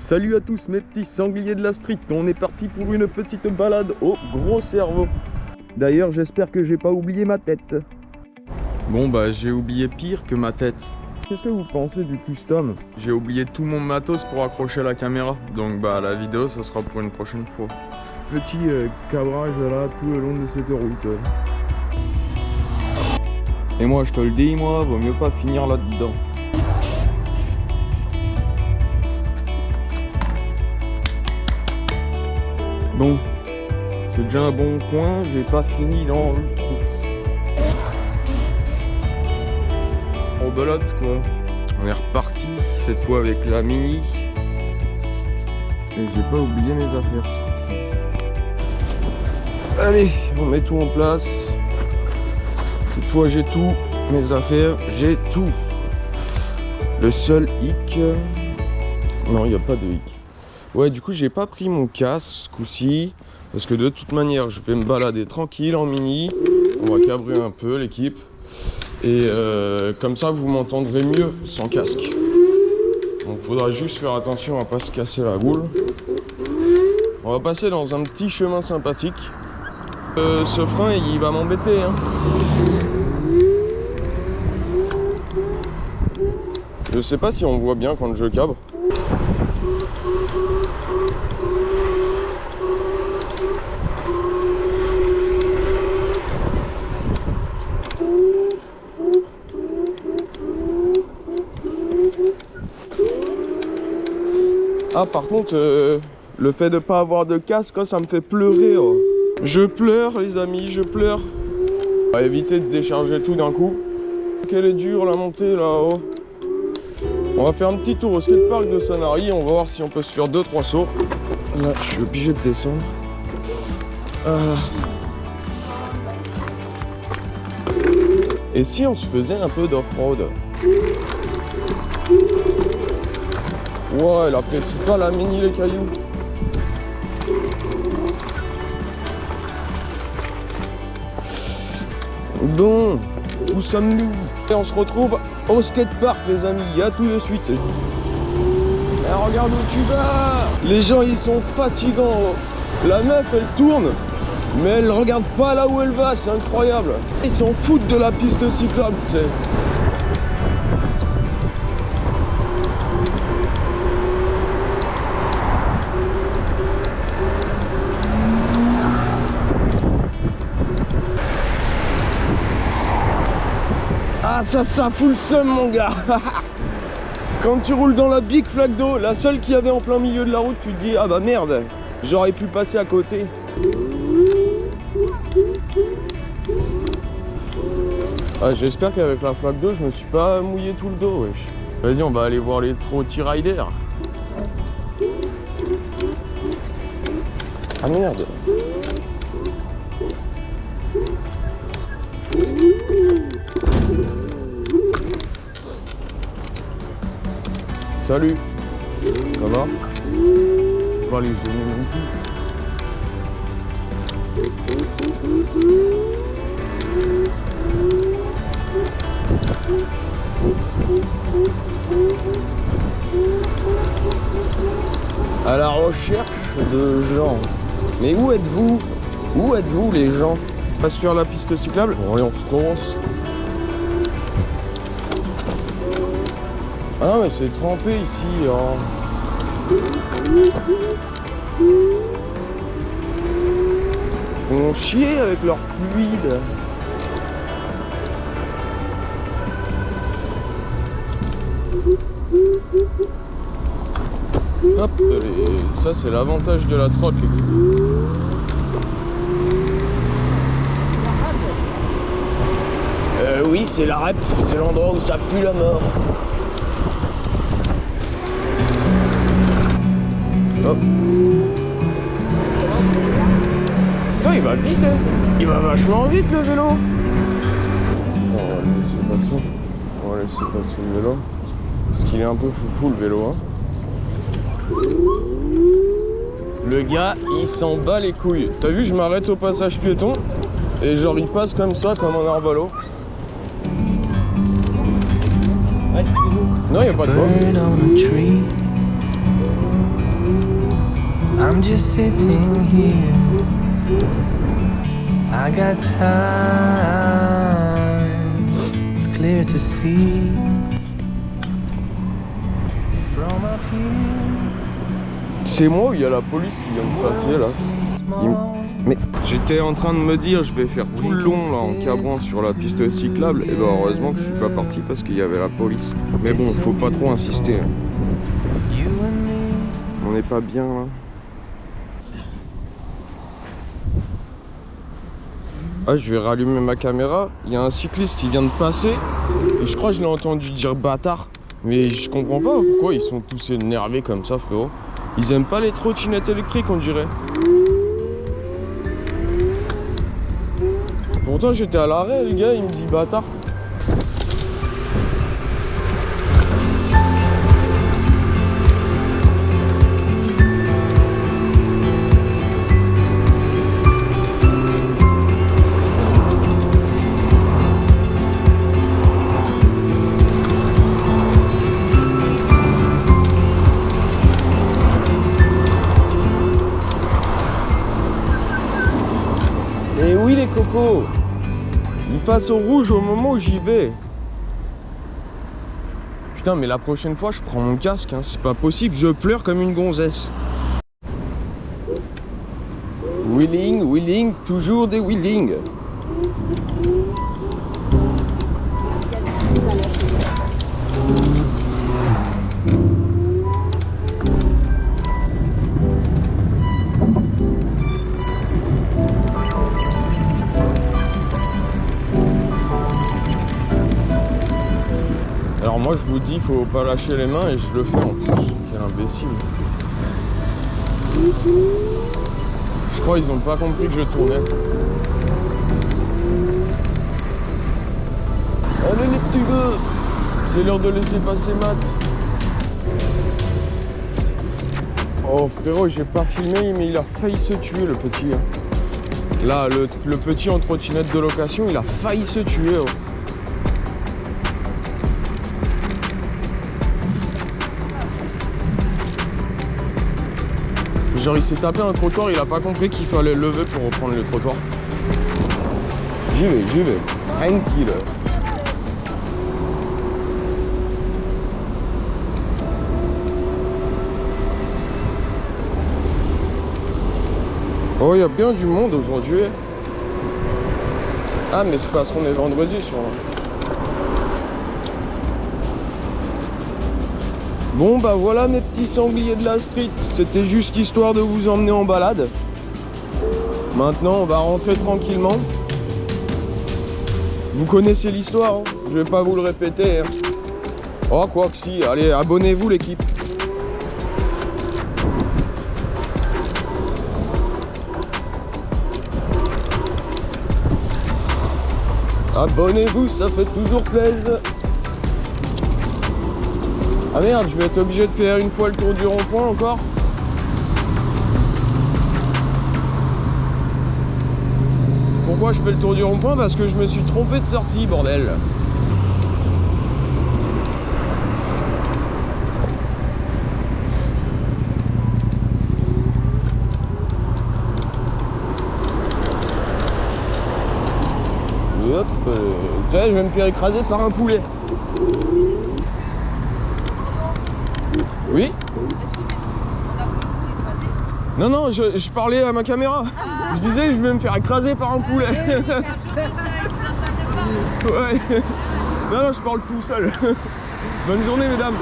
Salut à tous mes petits sangliers de la street, on est parti pour une petite balade au gros cerveau. D'ailleurs j'espère que j'ai pas oublié ma tête. Bon bah j'ai oublié pire que ma tête. Qu'est-ce que vous pensez du custom? J'ai oublié tout mon matos pour accrocher la caméra, donc bah la vidéo ça sera pour une prochaine fois. Petit cabrage là tout le long de cette route. Et moi je te le dis, moi vaut mieux pas finir là-dedans. Bon, c'est déjà un bon coin, j'ai pas fini dans le trou. On belote quoi. On est reparti, cette fois avec la Mini. Et j'ai pas oublié mes affaires ce coup-ci. Allez, on met tout en place. Cette fois j'ai tout, mes affaires, j'ai tout. Le seul hic... Non, il n'y a pas de hic. Ouais, du coup, j'ai pas pris mon casque ce coup-ci. Parce que de toute manière, je vais me balader tranquille en Mini. On va cabrer un peu l'équipe. Et comme ça, vous m'entendrez mieux sans casque. Donc, faudra juste faire attention à pas se casser la goule. On va passer dans un petit chemin sympathique. Ce frein, il va m'embêter, hein. Je sais pas si on voit bien quand je cabre. Ah par contre, le fait de pas avoir de casque, ça me fait pleurer. Oh. Je pleure les amis, je pleure. On va éviter de décharger tout d'un coup. Quelle est dure la montée là-haut. On va faire un petit tour au skatepark de Sanary, on va voir si on peut se faire 2-3 sauts. Là, je suis obligé de descendre. Voilà. Et si on se faisait un peu d'off-road? Ouais, elle apprécie pas la Mini les cailloux. Bon, où sommes-nous? Et on se retrouve au skatepark les amis, à tout de suite. Et regarde où tu vas. Les gens ils sont fatigants. La meuf elle tourne, mais elle regarde pas là où elle va, c'est incroyable. Ils s'en foutent de la piste cyclable, tu sais. Ah ça fout le seum mon gars. Quand tu roules dans la big flaque d'eau, la seule qu'il y avait en plein milieu de la route, tu te dis ah bah merde, j'aurais pu passer à côté. Ah, j'espère qu'avec la flaque d'eau je me suis pas mouillé tout le dos wesh. Vas-y on va aller voir les trotty riders. Ah merde. Salut. Ça va? Je vais aller gêner mon cul. À la recherche de gens. Mais où êtes-vous? Où êtes-vous les gens? On va se faire la piste cyclable? Bon allez on se commence. Ah mais c'est trempé ici hein. Ils vont chier avec leur fluide. Hop, et ça c'est l'avantage de la trotte. Oui c'est la rep, c'est l'endroit où ça pue la mort. Hop. Putain, il va vite, hein. Il va vachement vite le vélo. On va laisser passer. On va laisser passer le vélo. Parce qu'il est un peu foufou le vélo. Hein. Le gars, il s'en bat les couilles. T'as vu, je m'arrête au passage piéton. Et genre, il passe comme ça, comme un arvalo. Non, il n'y a pas de quoi. I'm just sitting here. I got time. It's clear to see from up here. C'est moi ou il y a la police qui vient de passer là? Mais j'étais en train de me dire je vais faire tout le long là en cabrant sur la piste cyclable, et ben heureusement que je suis pas parti parce qu'il y avait la police. Mais bon, faut pas trop insister. On n'est pas bien là. Ah, je vais rallumer ma caméra. Il y a un cycliste qui vient de passer et je crois que je l'ai entendu dire bâtard. Mais je comprends pas pourquoi ils sont tous énervés comme ça, frérot. Ils aiment pas les trottinettes électriques, on dirait. Pourtant j'étais à l'arrêt, le gars il me dit bâtard. Et oui les cocos, ils passent au rouge au moment où j'y vais. Putain, mais la prochaine fois je prends mon casque, hein, c'est pas possible, je pleure comme une gonzesse. Wheeling, wheeling, toujours des wheeling. Alors moi je vous dis, faut pas lâcher les mains et je le fais en plus. Quel imbécile. Je crois qu'ils ont pas compris que je tournais. Allez les petits gars, c'est l'heure de laisser passer Matt. Oh frérot, j'ai pas filmé mais il a failli se tuer le petit. Hein. Là, le petit en trottinette de location, il a failli se tuer. Oh. Genre il s'est tapé un trottoir, il a pas compris qu'il fallait lever pour reprendre le trottoir. J'y vais, tranquille. Oh, il y a bien du monde aujourd'hui. Ah mais c'est parce qu'on est vendredi sûrement. Bon bah voilà mes petits sangliers de la street, c'était juste histoire de vous emmener en balade. Maintenant on va rentrer tranquillement. Vous connaissez l'histoire, hein, je vais pas vous le répéter. Hein. Oh quoi que si, allez abonnez-vous l'équipe. Abonnez-vous, ça fait toujours plaisir. Ah merde, je vais être obligé de faire une fois le tour du rond-point encore. Pourquoi je fais le tour du rond-point? Parce que je me suis trompé de sortie, bordel. Hop, tu sais, je vais me faire écraser par un poulet. Oui? Excusez-nous, on a voulu vous écraser. Non, non, je parlais à ma caméra. Ah. Je disais, je vais me faire écraser par un poulet. C'est sûr que ça, ils vous entendent pas. Ouais. Non, non, je parle tout seul. Bonne journée, mesdames.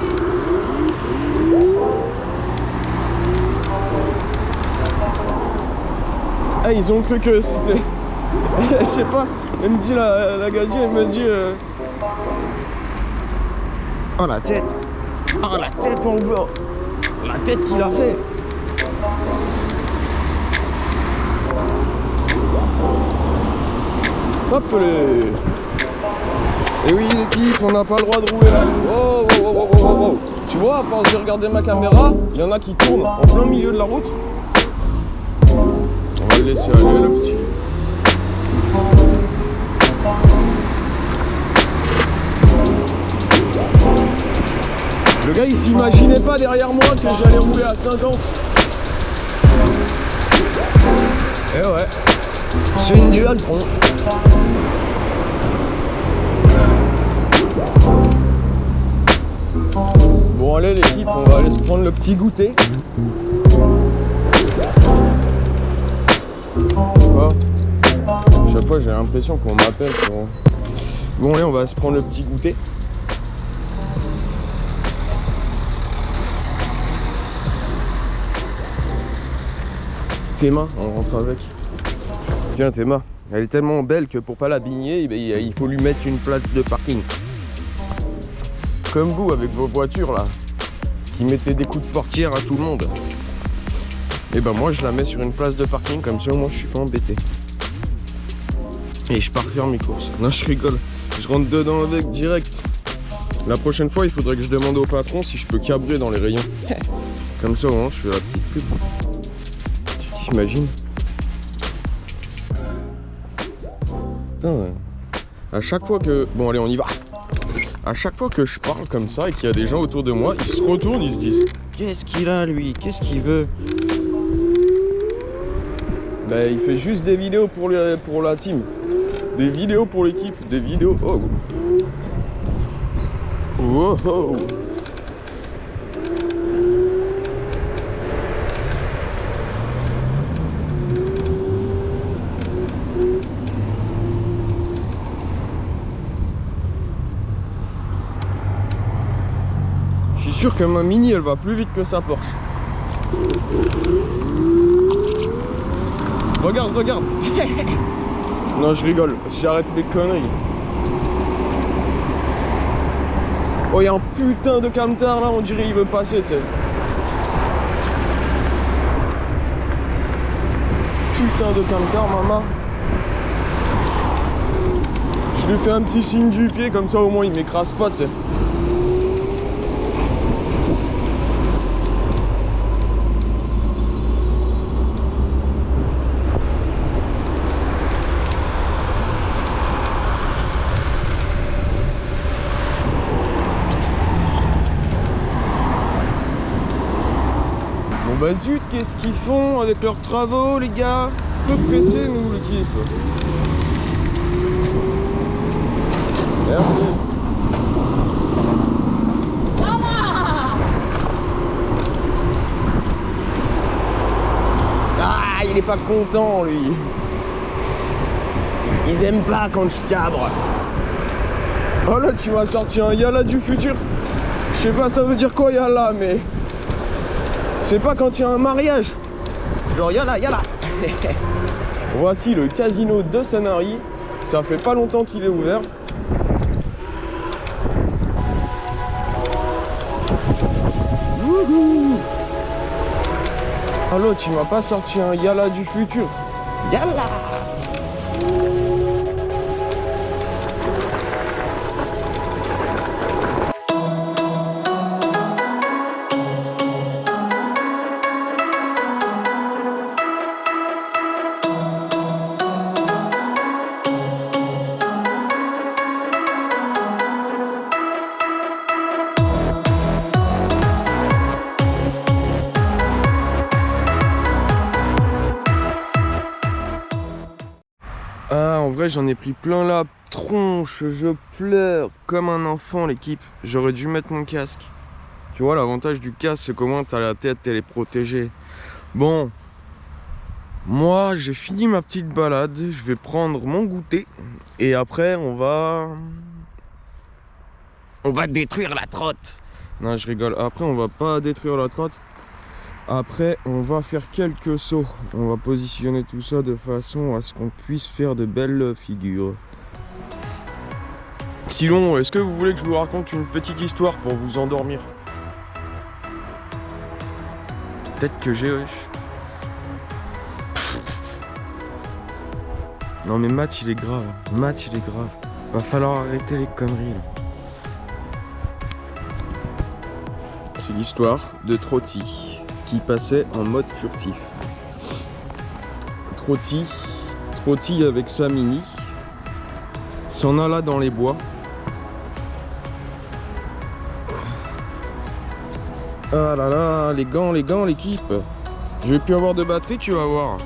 Ah, ils ont cru que c'était... Je sais pas, elle me dit, la gadget, elle me dit... Oh, la tête. Oh, la tête, mon blanc. La tête qu'il a fait. Hop les. Et oui l'équipe, on n'a pas le droit de rouler là. Oh, oh, oh, oh, oh, oh. Tu vois, à force de regarder ma caméra, il y en a qui tournent en plein milieu de la route. On va le laisser aller le petit. Le gars il s'imaginait pas derrière moi que j'allais rouler à 50. Eh ouais, c'est une dual tronc. Bon allez l'équipe, on va aller se prendre le petit goûter. Oh. Chaque fois j'ai l'impression qu'on m'appelle. Bon allez, on va se prendre le petit goûter. Théma, on rentre avec. Tiens Théma, elle est tellement belle que pour pas l'abîmer, il faut lui mettre une place de parking. Comme vous avec vos voitures là, qui mettez des coups de portière à tout le monde. Et ben moi je la mets sur une place de parking, comme ça moi je suis pas embêté. Et je pars faire mes courses. Non je rigole, je rentre dedans avec direct. La prochaine fois il faudrait que je demande au patron si je peux cabrer dans les rayons. Comme ça au moins je fais la petite pub. T'imagines? Putain, à chaque fois que... Bon allez on y va. À chaque fois que je parle comme ça et qu'il y a des gens autour de moi, ils se retournent, ils se disent qu'est-ce qu'il a lui? Qu'est-ce qu'il veut? Bah il fait juste des vidéos pour la team. Des vidéos pour l'équipe. Des vidéos... Oh. Oh, oh. Je suis sûr que ma Mini elle va plus vite que sa Porsche. Regarde, regarde. Non je rigole, j'arrête les conneries. Oh y'a un putain de camtar là, on dirait il veut passer tu sais. Putain de camtar maman. Je lui fais un petit signe du pied comme ça au moins il m'écrase pas tu sais. Bah zut, qu'est-ce qu'ils font avec leurs travaux les gars? Un peu pressés nous l'équipe. Merci. Ah il est pas content lui. Ils aiment pas quand je cabre. Oh là tu m'as sorti un Yala du futur. Je sais pas ça veut dire quoi Yala mais... C'est pas quand il y a un mariage. Genre yalla yalla. Voici le casino de Sanary. Ça fait pas longtemps qu'il est ouvert. Wouhou. Allô, tu m'as pas sorti un yalla du futur. Yalla. Ah, en vrai, j'en ai pris plein la tronche. Je pleure comme un enfant, l'équipe. J'aurais dû mettre mon casque. Tu vois, l'avantage du casque, c'est comment t'as la tête, elle est protégée. Bon, moi, j'ai fini ma petite balade. Je vais prendre mon goûter. Et après, on va détruire la trotte. Non, je rigole. Après, on va pas détruire la trotte. Après, on va faire quelques sauts. On va positionner tout ça de façon à ce qu'on puisse faire de belles figures. Sinon, est-ce que vous voulez que je vous raconte une petite histoire pour vous endormir? Peut-être que j'ai... Non mais Matt, il est grave. Matt, il est grave. Va falloir arrêter les conneries là. C'est l'histoire de Trotty qui passait en mode furtif. Trotty avec sa Mini s'en alla dans les bois. Ah là là, les gants l'équipe. Je vais plus avoir de batterie, tu vas voir.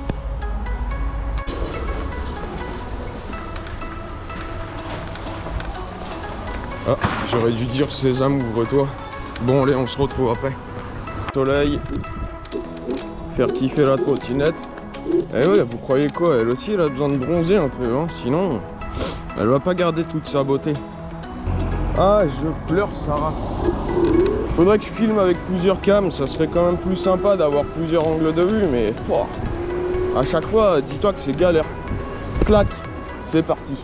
Ah, j'aurais dû dire Sésame, ouvre-toi. Bon, allez, on se retrouve après. Soleil. Faire kiffer la trottinette. Eh ouais, vous croyez quoi? Elle aussi, elle a besoin de bronzer un peu, hein. Sinon, elle va pas garder toute sa beauté. Ah, je pleure sa race. Faudrait que je filme avec plusieurs cams, ça serait quand même plus sympa d'avoir plusieurs angles de vue, mais à chaque fois, dis-toi que c'est galère. Clac, c'est parti.